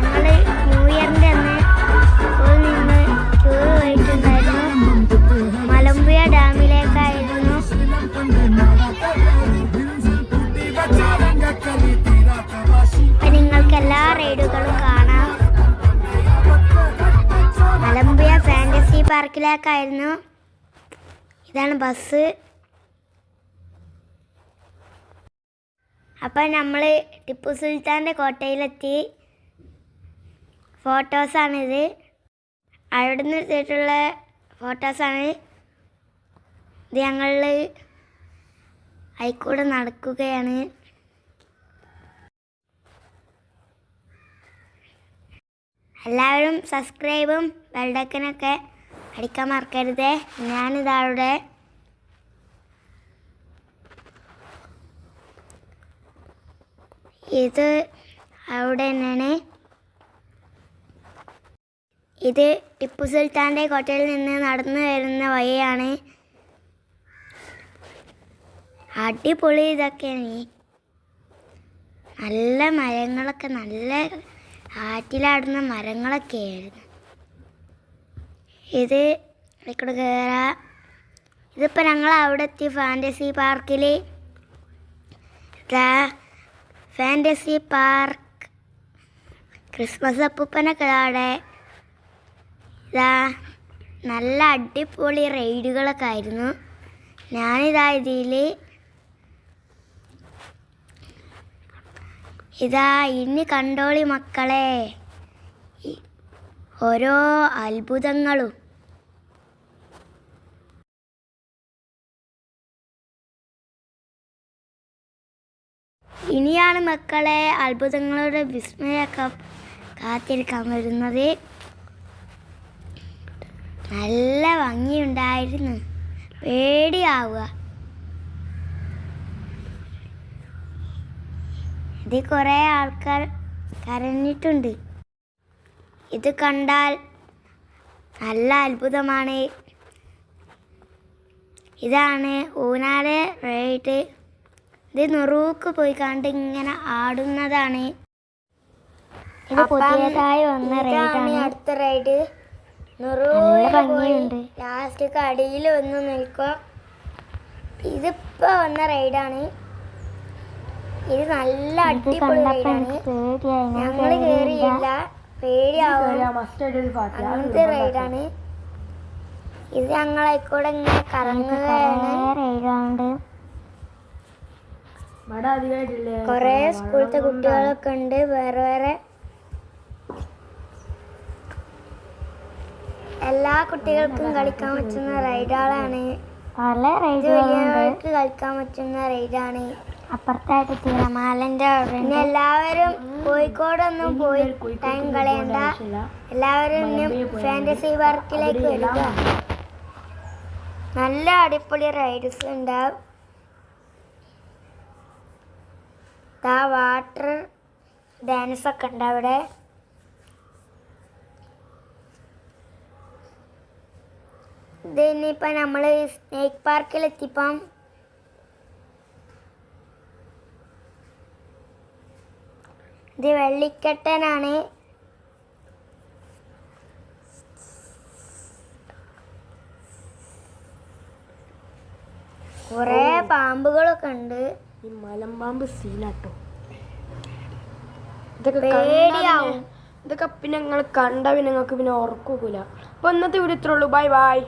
ഞങ്ങൾ ന്യൂ ഇയറിൻ്റെ അന്ന് സ്കൂളിൽ നിന്ന് ടൂർ പോയിട്ടുണ്ടായിരുന്നു. മലമ്പുഴ ഡാമിലേക്കായിരുന്നു. അപ്പം നിങ്ങൾക്ക് എല്ലാ റൈഡുകളും കാണാം. മലമ്പുഴ ഫാൻറ്റസി പാർക്കിലേക്കായിരുന്നു. ഇതാണ് ബസ്. അപ്പം നമ്മൾ ടിപ്പു സുൽത്താൻ്റെ കോട്ടയിലെത്തി. ഫോട്ടോസാണിത്. അവിടെ നിന്ന് എടുത്തിട്ടുള്ള ഫോട്ടോസാണ്. ഇത് ഞങ്ങൾ അതിൽക്കൂടെ നടക്കുകയാണ്. എല്ലാവരും സബ്സ്ക്രൈബും ബെൽബട്ടനൊക്കെ അടിക്കാൻ മറക്കരുത്. ഞാനിതവിടെ ഇത് അവിടെ തന്നെയാണ്. ഇത് ടിപ്പു സുൽത്താൻ്റെ കോട്ടയിൽ നിന്ന് നടന്നു വരുന്ന വഴിയാണ്. അടിപൊളി ഇതൊക്കെയാണ്. നല്ല മരങ്ങളൊക്കെ, നല്ല ആറ്റിലാടുന്ന മരങ്ങളൊക്കെയായിരുന്നു. ഇത് ഇവിടെ കയറാം. ഇതിപ്പോൾ ഞങ്ങൾ അവിടെ എത്തി. ഫാൻറ്റസി പാർക്കിൽ ഫാൻറ്റസി പാർക്ക് ക്രിസ്മസ് അപ്പൂപ്പനൊക്കെ അവിടെ. ഇതാ നല്ല അടിപൊളി റൈഡുകളൊക്കെ ആയിരുന്നു. ഞാനിതാ ഇതാ ഇനി കണ്ടോളി മക്കളെ ഓരോ അത്ഭുതങ്ങളും. ഇനിയാണ് മക്കളെ അത്ഭുതങ്ങളുടെ വിസ്മയമൊക്കെ കാത്തിരിക്കാൻ വരുന്നത്. നല്ല ഭംഗിയുണ്ടായിരുന്നു. പേടിയാവുക. ഇത് കുറേ ആൾക്കാർ കരഞ്ഞിട്ടുണ്ട്. ഇത് കണ്ടാൽ നല്ല അത്ഭുതമാണ്. ഇതാണ് ഊഞ്ഞാൽ റൈഡ്. ഇത് നുറുക്ക് പോയി കണ്ട് ഇങ്ങനെ ആടുന്നതാണ്. ഇത് പുതിയതായി വന്ന റൈഡാണ്. അടുത്ത റൈഡ് ഭംഗിയുണ്ട്. ലാസ്റ്റ് കടിയിൽ വന്ന് നിൽക്കുക. ഇതിപ്പോ വന്ന റൈഡാണ്. ഇത് നല്ല അടിപൊളി റൈഡാണ്. ഞങ്ങൾ കയറിയില്ല, പേടിയാവും. അങ്ങനത്തെ റൈഡാണ് ഇത്. ഞങ്ങളായിക്കൂടെ ഇങ്ങനെ കറങ്ങുകയാണ്. കൊറേ സ്കൂളത്തെ കുട്ടികളൊക്കെ ഉണ്ട്. വേറെ വേറെ എല്ലാ കുട്ടികൾക്കും കളിക്കാൻ പറ്റുന്ന റൈഡുകളാണ്. വലിയവർക്ക് കളിക്കാൻ പറ്റുന്ന റൈഡാണ്. അപ്പുറത്തായിട്ട് തിരമാലന്റെ. പിന്നെ എല്ലാവരും കോഴിക്കോടൊന്നും പോയി ടൈം കളയണ്ട. എല്ലാവരും ഫാൻറ്റസി പാർക്കിലേക്ക് വരിക. നല്ല അടിപൊളി റൈഡ്സ് ഉണ്ടാവും. വാട്ടർ ഡാൻസ് ഒക്കെ ഉണ്ട് അവിടെ. ഇത് ഇനിയിപ്പോൾ നമ്മൾ സ്നേക്ക് പാർക്കിലെത്തിപ്പം ഇത് വെള്ളിക്കെട്ടനാണ്. കുറേ പാമ്പുകളൊക്കെ ഉണ്ട്. ഈ മലമ്പാമ്പ് സീനാട്ടോ. പേടിയാവും. ഇതൊക്കെ പിന്നെ നിങ്ങൾ കണ്ട പിന്നെ നിങ്ങൾക്ക് പിന്നെ ഉറക്കൂല. അപ്പോൾ ഇന്നത്തെ വീഡിയോ ഇത്രേ ഉള്ളൂ. Bye bye.